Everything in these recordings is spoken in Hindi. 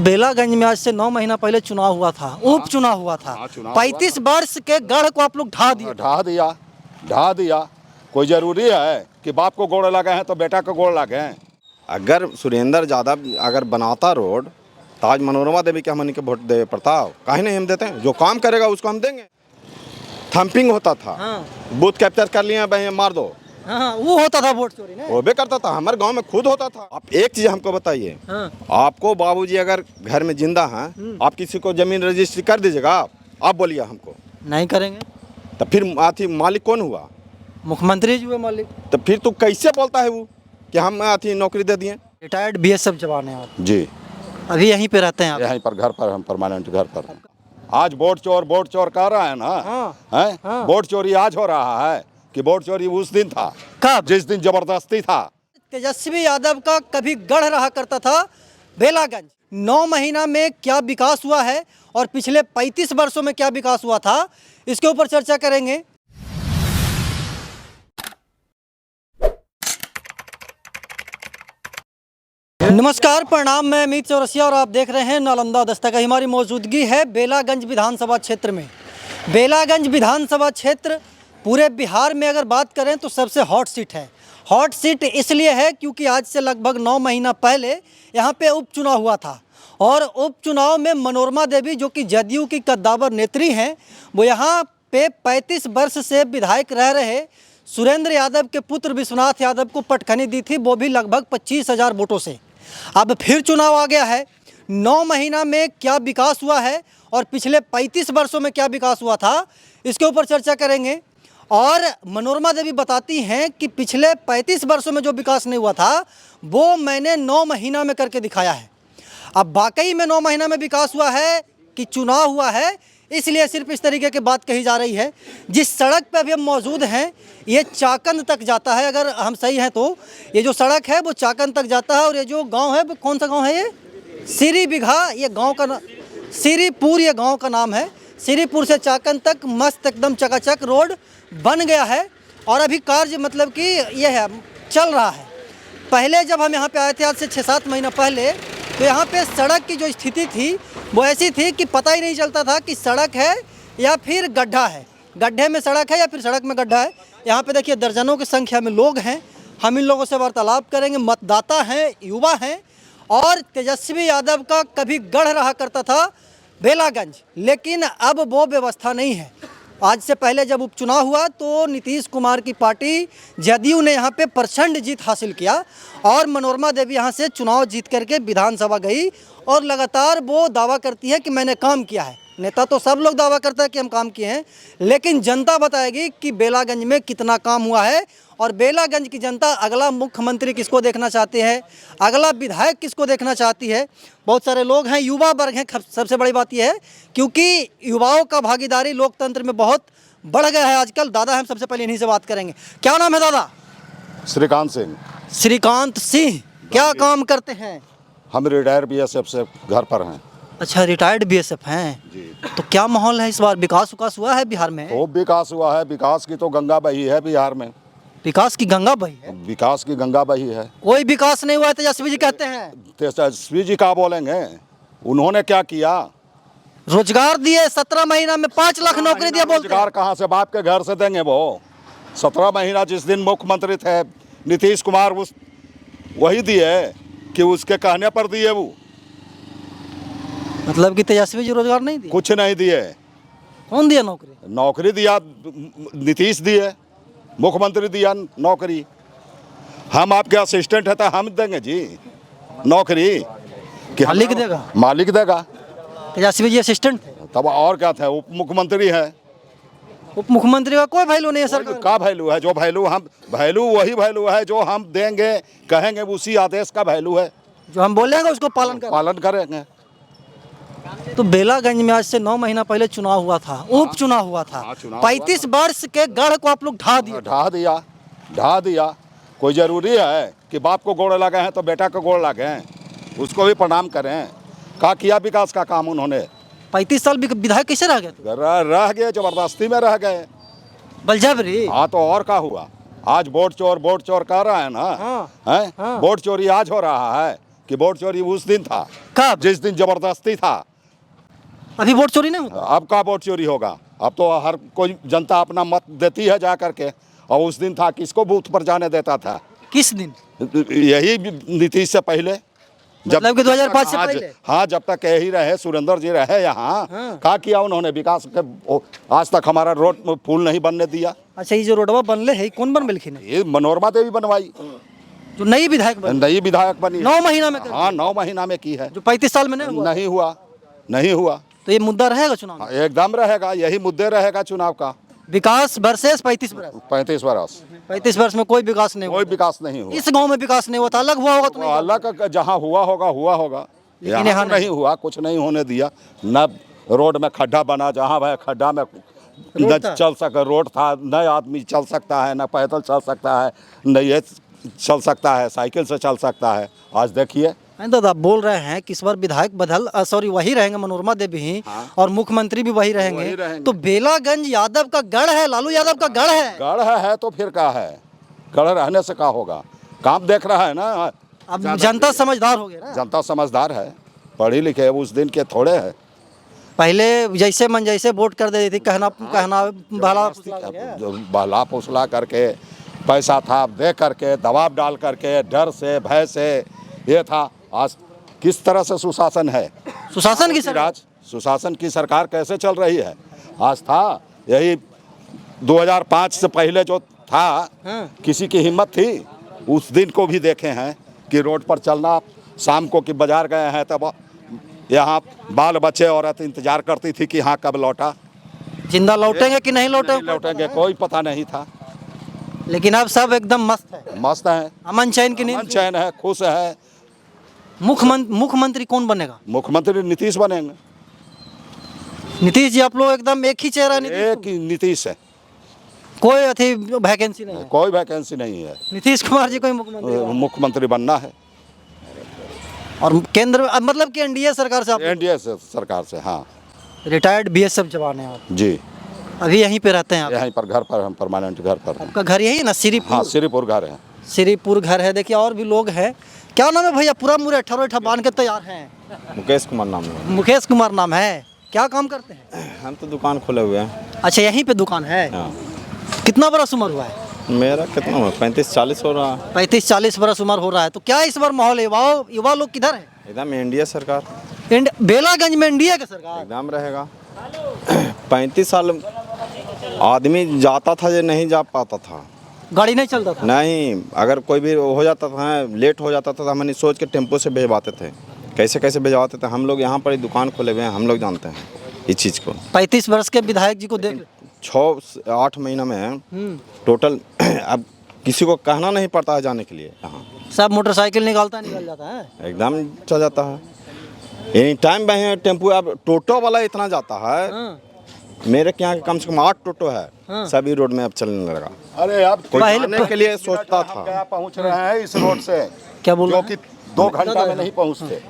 बेलागंज में आज से 9 महीना पहले चुनाव हुआ था, उपचुनाव हुआ था। 35 वर्ष के गढ़ को आप लोग ढा दिया। कोई जरूरी है कि बाप को गोड़ लगे हैं तो बेटा को गोड़ लगे हैं। अगर सुरेंद्र यादव अगर बनाता रोड तो आज मनोरमा देवी के हमन के वोट दे पड़ता, काहे नहीं हम देते हैं? जो काम करेगा उसको हम देंगे। थम्पिंग होता था, बूथ कैप्चर कर लिए भाई मार दो, वो होता था वोट चोरी वो भी करता था, हमारे गांव में खुद होता था। आप एक चीज हमको बताइए, आपको बाबूजी अगर घर में जिंदा हैं, आप किसी को जमीन रजिस्ट्री कर दीजिएगा? आप बोलिए हमको। नहीं करेंगे। तो फिर आथी मालिक कौन हुआ? मुख्यमंत्री जी हुए मालिक। तो फिर तू कैसे बोलता है वो कि हम आथी नौकरी दे दिए? रिटायर्ड बीएसएफ जवान हैं आप? जी, अभी यहीं पे रहते हैं आप? यहीं पर घर पर, हम परमानेंट घर पर। आज वोट चोर कर रहा है ना, हैं? वोट चोरी आज हो रहा है कि वोट चोरी उस दिन था कब? जिस दिन जबरदस्ती था। तेजस्वी यादव का कभी गढ़ रहा करता था बेलागंज। 9 महीना में क्या विकास हुआ है और पिछले 35 वर्षों में क्या विकास हुआ था, इसके ऊपर चर्चा करेंगे। नमस्कार, प्रणाम। मैं अमित चौरसिया और आप देख रहे हैं नालंदा दस्तक। हमारी मौजूदगी है बेलागंज विधानसभा क्षेत्र में। बेलागंज विधानसभा क्षेत्र पूरे बिहार में अगर बात करें तो सबसे हॉट सीट है। हॉट सीट इसलिए है क्योंकि आज से लगभग 9 महीना पहले यहाँ पे उपचुनाव हुआ था और उपचुनाव में मनोरमा देवी, जो कि जदयू की कद्दावर नेत्री हैं, वो यहाँ पे 35 वर्ष से विधायक रह रहे सुरेंद्र यादव के पुत्र विश्वनाथ यादव को पटखनी दी थी, वो भी लगभग 25,000 वोटों से। अब फिर चुनाव आ गया है। 9 महीना में क्या विकास हुआ है और पिछले 35 वर्षों में क्या विकास हुआ था, इसके ऊपर चर्चा करेंगे। और मनोरमा देवी बताती हैं कि पिछले 35 वर्षों में जो विकास नहीं हुआ था वो मैंने 9 महीना में करके दिखाया है। अब वाकई में 9 महीना में विकास हुआ है कि चुनाव हुआ है, इसलिए सिर्फ इस तरीके की बात कही जा रही है। जिस सड़क पे अभी हम मौजूद हैं ये चाकंद तक जाता है, अगर हम सही हैं तो ये जो सड़क है वो चाकंद तक जाता है। और ये जो गांव है वो कौन सा गांव है? ये सिरी बिघा, ये गांव का सिरीपुर, ये गांव का नाम है। सिरीपुर से चाकंद तक मस्त एकदम चकाचक रोड बन गया है और अभी कार्य मतलब कि ये है, चल रहा है। पहले जब हम यहाँ पे आए थे आज से 6-7 महीना पहले, तो यहाँ पे सड़क की जो स्थिति थी वो ऐसी थी कि पता ही नहीं चलता था कि सड़क है या फिर गड्ढा है, गड्ढे में सड़क है या फिर सड़क में गड्ढा है। यहाँ पे देखिए दर्जनों की संख्या में लोग हैं। हम इन लोगों से वार्तालाप करेंगे। मतदाता हैं, युवा हैं और तेजस्वी यादव का कभी गढ़ रहा करता था बेलागंज, लेकिन अब वो व्यवस्था नहीं है। आज से पहले जब उपचुनाव हुआ तो नीतीश कुमार की पार्टी जदयू ने यहाँ पे प्रचंड जीत हासिल किया और मनोरमा देवी यहाँ से चुनाव जीत करके विधानसभा गई और लगातार वो दावा करती है कि मैंने काम किया है। नेता तो सब लोग दावा करता है कि हम काम किए हैं, लेकिन जनता बताएगी कि बेलागंज में कितना काम हुआ है और बेलागंज की जनता अगला मुख्यमंत्री किसको देखना चाहती है, अगला विधायक किसको देखना चाहती है। बहुत सारे लोग हैं, युवा वर्ग हैं। सबसे बड़ी बात यह है क्योंकि युवाओं का भागीदारी लोकतंत्र में बहुत बढ़ गया है आजकल। दादा, हम सबसे पहले इन्हीं से बात करेंगे। क्या नाम है दादा? श्रीकांत सिंह। श्रीकांत सिंह, क्या काम करते हैं? हम रिटायर्ड बीएसएफ से घर पर हैं। अच्छा, रिटायर्ड बीएसएफ हैं जी। तो क्या माहौल है इस बार? विकास हुआ है बिहार में? खूब विकास हुआ है। विकास की तो गंगा बही है बिहार में। विकास की गंगा बही है? विकास की गंगा बही है। कोई विकास नहीं हुआ है तेजस्वी जी कहते हैं। तेजस्वी जी क्या बोलेंगे? उन्होंने क्या किया? रोजगार दिए 17 महीना में 5 लाख नौकरी दिया। रोजगार कहाँ से? बाप के घर से देंगे वो? 17 महीना जिस दिन मुख्यमंत्री थे नीतीश कुमार, उस वही दिए कि उसके कहने पर दिए वो? मतलब कि तेजस्वी जी रोजगार नहीं दिए? कुछ नहीं दिए। कौन दिया नौकरी? नौकरी दिया नीतीश दिए, मुख्यमंत्री दिया नौकरी। हम आपके असिस्टेंट है तो हम देंगे जी नौकरी कि मालिक देगा? मालिक देगा। तेजस्वी जी असिस्टेंट थे, तब और क्या थे? उप मुख्यमंत्री है। उप मुख्यमंत्री का कोई वैल्यू नहीं है सर? का वैल्यू है? जो वैल्यू हम वही वैल्यू है जो हम देंगे, कहेंगे, उसी आदेश का वैल्यू है। जो हम बोलेंगे उसको पालन करेंगे। तो बेलागंज में आज से 9 महीना पहले चुनाव हुआ था, उपचुनाव हुआ था। 35 वर्ष के गढ़ को आप लोग ढा दिया। कोई जरूरी है कि बाप को गोड़ लगे हैं तो बेटा को गोड़ लगे हैं, उसको भी प्रणाम करें। क्या किया विकास का काम उन्होंने? 35 साल विधायक कैसे रह गए? रह गए, जबरदस्ती में रह गए, बलजबरी। हाँ, तो और क्या हुआ? आज वोट चोर कर रहा है ना, वोट चोरी आज हो रहा है कि वोट चोरी उस दिन था कब? जिस दिन जबरदस्ती था। अभी वोट चोरी नहीं होता? अब का वोट चोरी होगा? अब तो हर कोई जनता अपना मत देती है जा करके, और उस दिन था किसको बूथ पर जाने देता था? किस दिन? यही नीतीश से पहले, मतलब कि 2005 से हाँ, पहले? हाँ, जब तक यही रहे, सुरेंद्र जी रहे यहाँ, हाँ। क्या किया उन्होंने विकास के? आज तक हमारा रोड पुल नहीं बनने दिया। अच्छा, ये जो रोडवा बनले है कौन बनवेलखिन है? ये मनोरमा देवी बनवाई, जो नई विधायक बन नई विधायक बनी। 9 महीना में कर हाँ, 9 महीना में की है। जो 35 साल में नहीं हुआ? नहीं हुआ, नहीं हुआ। तो ये मुद्दा रहेगा चुनाव में? हाँ, एकदम रहेगा, यही मुद्दे रहेगा चुनाव का। विकास वर्सेस 35 वर्ष। 35 वर्ष 35 वर्ष में कोई विकास नहीं कोई हुआ। विकास नहीं हुआ। इस गांव में विकास नहीं हुआ था, अलग हुआ होगा तो वो नहीं हुआ। अलग जहाँ हुआ होगा हुआ होगा, लेकिन यहाँ यहाँ तो नहीं हुआ, कुछ नहीं होने दिया। न रोड में खड्डा बना, जहाँ वह खड्डा में रोड न था? चल सका, रोड था, न आदमी चल सकता है, न पैदल चल सकता है, न ये चल सकता है, साइकिल से चल सकता है। आज देखिए, नहीं दादा, आप बोल रहे हैं कि इस बार विधायक सॉरी वही रहेंगे मनोरमा देवी ही, और मुख्यमंत्री भी वही रहेंगे। तो बेलागंज यादव का गढ़ है, लालू यादव का गढ़ है। गढ़ है तो फिर क्या है? गढ़ रहने से क्या होगा? काम देख रहा है ना। अब जनता समझदार हो गया ना। जनता समझदार है, पढ़ी लिखे, उस दिन के थोड़े है। पहले जैसे मन जैसे वोट कर देती थी, कहना भला फुसला गया। जो बहला फुसला करके, पैसा था दे करके, दबाव डाल करके, डर से भय से ये था। आज किस तरह से सुशासन है? सुशासन की सरकार। सुशासन की सरकार कैसे चल रही है? आज था यही 2005 से पहले जो था, हाँ। किसी की हिम्मत थी? उस दिन को भी देखे हैं कि रोड पर चलना, शाम को कि बाजार गए हैं तब यहाँ बाल बच्चे औरत इंतजार करती थी कि हाँ कब लौटा। जिंदा लौटेंगे कि नहीं लौटेंगे कोई पता नहीं था। लेकिन अब सब एकदम मस्त है, मस्त है, अमन चैन की मन नींद। चैन है, खुश है। मुख्यमंत्री कौन बनेगा? मुख्यमंत्री नीतीश बनेंगे। नीतीश जी, आप लोग एकदम एक ही चेहरा नीतीश? एक ही नीतीश है, कोई अथी वैकेंसी नहीं है? कोई वैकेंसी नहीं है। नीतीश कुमार जी कोई मुख्यमंत्री? मुख्यमंत्री बनना है और केंद्र मतलब कि एनडीए सरकार से आप एनडीए सरकार से। हाँ रिटायर्ड बीएसएफ जवान हैं आप? जी, अभी यहीं पे रहते हैं आप? यहीं पर घर पर, हम परमानेंट घर पर। आपका घर यही है ना, श्रीपुर? हाँ, श्रीपुर घर है। श्रीपुर घर है। देखिए और भी लोग हैं। क्या नाम है भैया? पूरा मुरे 18 बांध के तैयार हैं। मुकेश कुमार नाम है। मुकेश कुमार नाम है। क्या काम करते हैं? हम तो दुकान खोले हुए हैं। अच्छा, यहीं पे दुकान है। हाँ। कितना बरस उम्र हुआ है? मेरा कितना हुआ? 35-40 हो रहा है। 35-40 बरस उम्र हो रहा है। तो क्या इस बार माहौल है? युवा लोग किधर है? एकदम एनडीए सरकार, बेलागंज में एनडीए का सरकार एकदम रहेगा। 35 साल आदमी जाता था, जो नहीं जा पाता था। गाड़ी नहीं चलता था? नहीं, अगर कोई भी हो जाता था, लेट हो जाता था, तो हम सोच के टेम्पो से भेजवाते थे। कैसे कैसे भेजवाते थे हम लोग। यहाँ पर ही दुकान खोले हुए हैं, हम लोग जानते हैं इस चीज़ को। 35 वर्ष के विधायक जी को देख 6-8 महीना में टोटल अब किसी को कहना नहीं पड़ता है जाने के लिए। यहाँ सब मोटरसाइकिल निकल जाता है। एकदम चल जाता है एनी टाइम। वहीं टेम्पो, अब टोटो वाला इतना जाता है। हाँ। मेरे के यहाँ कम से कम 8 टोटो है। हाँ। सभी रोड में अब चलने लगा। अरे अब कोई पहले- जाने के लिए सोचता हम था। गया पहुँच रहे हैं इस रोड से, क्या बोल रहे जो कि 2 घंटा में नहीं पहुँचते।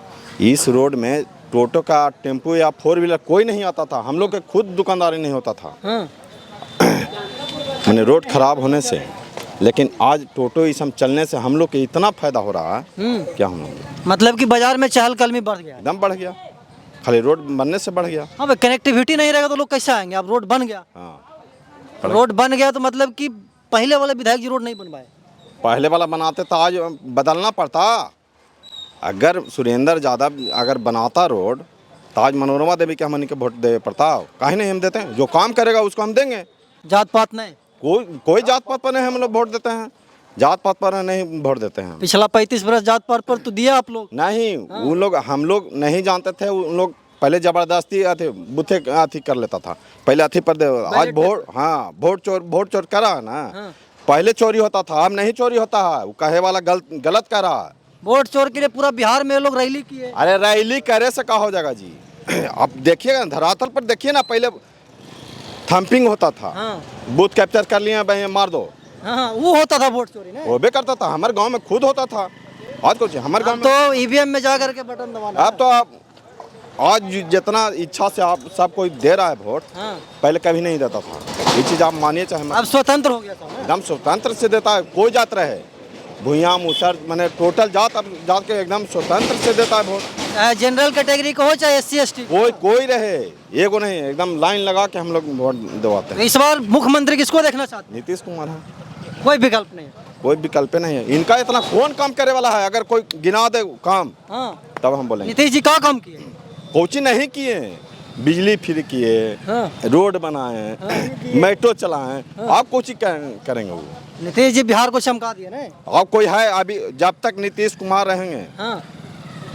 इस रोड में टोटो का, टेम्पो या 4 व्हीलर कोई नहीं आता था। हम लोग के खुद दुकानदारी नहीं होता था, हाँ। मैंने रोड खराब होने से। लेकिन आज टोटो ये सब चलने से हम लोग के इतना फायदा हो रहा है, क्या हम लोग मतलब कि बाजार में चहलकदमी बढ़ गया है। एकदम बढ़ गया। खाली रोड बनने से बढ़ गया। हाँ भाई, कनेक्टिविटी नहीं रहेगा तो लोग कैसे आएंगे? अब रोड बन गया। हाँ, रोड बन गया तो मतलब कि पहले वाले विधायक जी रोड नहीं बनवाए। पहले वाला बनाते तो आज बदलना पड़ता। अगर सुरेंद्र यादव अगर बनाता रोड, तो आज मनोरमा देवी के हमन के वोट दे पड़ता। काहे नहीं हम देते हैं? जो काम करेगा उसको हम देंगे। जात पात नहीं? कोई जात पात पर नहीं हम लोग वोट देते हैं। जात पात पर नहीं वोट देते हैं। पिछला 35 वर्ष जात पात पर तो दिया आप लोग। नहीं, उन लोग, हम लोग नहीं जानते थे। उन लोग पहले जबरदस्ती बुथे अथी कर लेता था। पहले अथी पर दे, आज वोट, हाँ, वोट चोर करा है ना। हाँ। पहले चोरी होता था, अब नहीं चोरी होता है। वो कहे वाला गलत कर रहा है। वोट चोर के लिए पूरा बिहार में लोग रैली किए। अरे रैली करे से क्या हो जाएगा जी? आप देखिएगा धरातल पर, देखिए ना, पहले थम्पिंग होता था। हाँ। बूथ कैप्चर कर लिए भाई, मार दो। हाँ, वो होता था वोट चोरी ना। वो भी करता था, हमारे गांव में खुद होता था। आज कुछ हमारे गांव अब में तो ईवीएम में जा करके बटन दबाना। अब तो आप आज जितना इच्छा से आप सब कोई दे रहा है वोट, हाँ। पहले कभी नहीं देता था। ये चीज़ आप मानिए चाहे मत। अब स्वतंत्र हो गया था ना। एकदम स्वतंत्र से देता है। कोई जात रहे, भूया मुसर मैंने टोटल जात अब जात के एकदम स्वतंत्र से देता है वोट। चाहे जनरल कैटेगरी को हो चाहे SC ST कोई रहे, एगो नहीं, एकदम लाइन लगा के हम लोग वोट दिलवाते तो हैं। इस बार मुख्यमंत्री किसको देखना चाहते नीतीश कुमार है, हैं? कोई विकल्प नहीं है। कोई विकल्प नहीं है। इनका इतना कौन काम करे वाला है? अगर कोई गिना दे काम हाँ तब हम बोलेंगे। नीतीश जी क्या काम किए? कोची नहीं किए, बिजली फ्री किए, हाँ। रोड बनाए, मेट्रो चलाए, आप कोची करेंगे वो? नीतीश जी बिहार को चमका दिए ना। आप कोई है अभी, जब तक नीतीश कुमार रहेंगे हाँ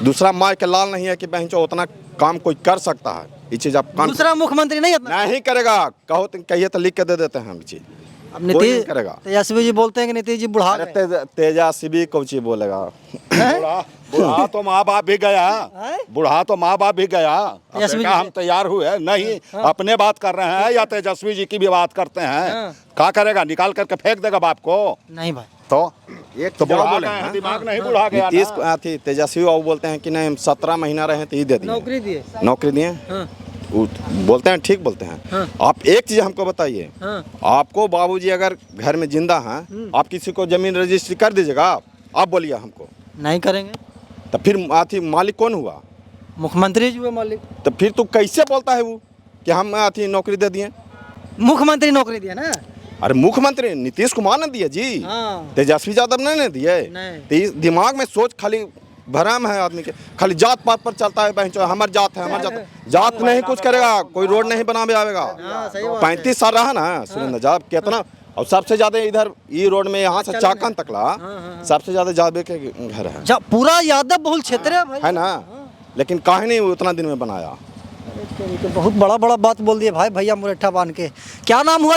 दूसरा माँ के लाल नहीं है कि बहन चो उतना काम कोई कर सकता है। ये चीज आप दूसरा मुख्यमंत्री नहीं इतना नहीं करेगा, कहो तो कहिए तो लिख के दे देते हैं हम चीज। अब कोई नहीं नीतीश करेगा। तेजस्वी जी बोलते हैं कि नीतीश जी बुढ़ा अरे गए। तेजस्वी कोची बोलेगा? बुढ़ा तो माँ बाप भी गया, हैं? बुढ़ा तो माँ बाप भी गया। अब तेजस्वी देखा जी हम तैयार हुए नहीं, अपने बात कर रहे हैं या तेजस्वी जी की भी बात करते हैं? हाँ। क्या करेगा, निकाल करके फेंक देगा बाप को? नहीं भाई तो एक तो चीज और बुढ़ा बोले गए हैं, हैं। दिमाग नहीं बुढ़ा गया नीतीश ना। थी तेजस्वी बाबू बोलते हैं कि नहीं हम 17 महीना रहे तो ये दे दिए, नौकरी दिए। नौकरी दिए। हाँ वो बोलते हैं, ठीक बोलते हैं। हाँ। आप एक चीज हमको बताइए, हाँ आपको बाबूजी अगर घर में जिंदा हैं, आप किसी को जमीन रजिस्ट्री कर दीजिएगा? आप बोलिए हमको, नहीं करेंगे। तो फिर आती मालिक कौन हुआ? मुख्यमंत्री जी हुए मालिक। तो फिर तू कैसे बोलता है वो कि हम आती नौकरी दे दिए? मुख्यमंत्री नौकरी दिया ना। अरे मुख्यमंत्री नीतीश कुमार ने दिए जी, हाँ तेजस्वी यादव ने दिए। नहीं। तो इस दिमाग में सोच खाली भरम है आदमी के, खाली जात पात पर चलता है। बहन चो हमार जात है, हमार जात, जात नहीं कुछ करेगा, कोई रोड नहीं बनावे आवेगा। हाँ, सही बात 35 साल रहा ना सुरेंद्र जाब, कितना। और सबसे ज्यादा इधर ये रोड में यहाँ से चाकन तकला सबसे ज्यादा जादव के घर है, पूरा यादव बहुल क्षेत्र है भाई। है ना। लेकिन काहे नहीं वो उतना दिन में बनाया? तो बहुत बड़ा बड़ा बात बोल दिए भाई, भैया मुरट्ठा बांध के। क्या नाम हुआ?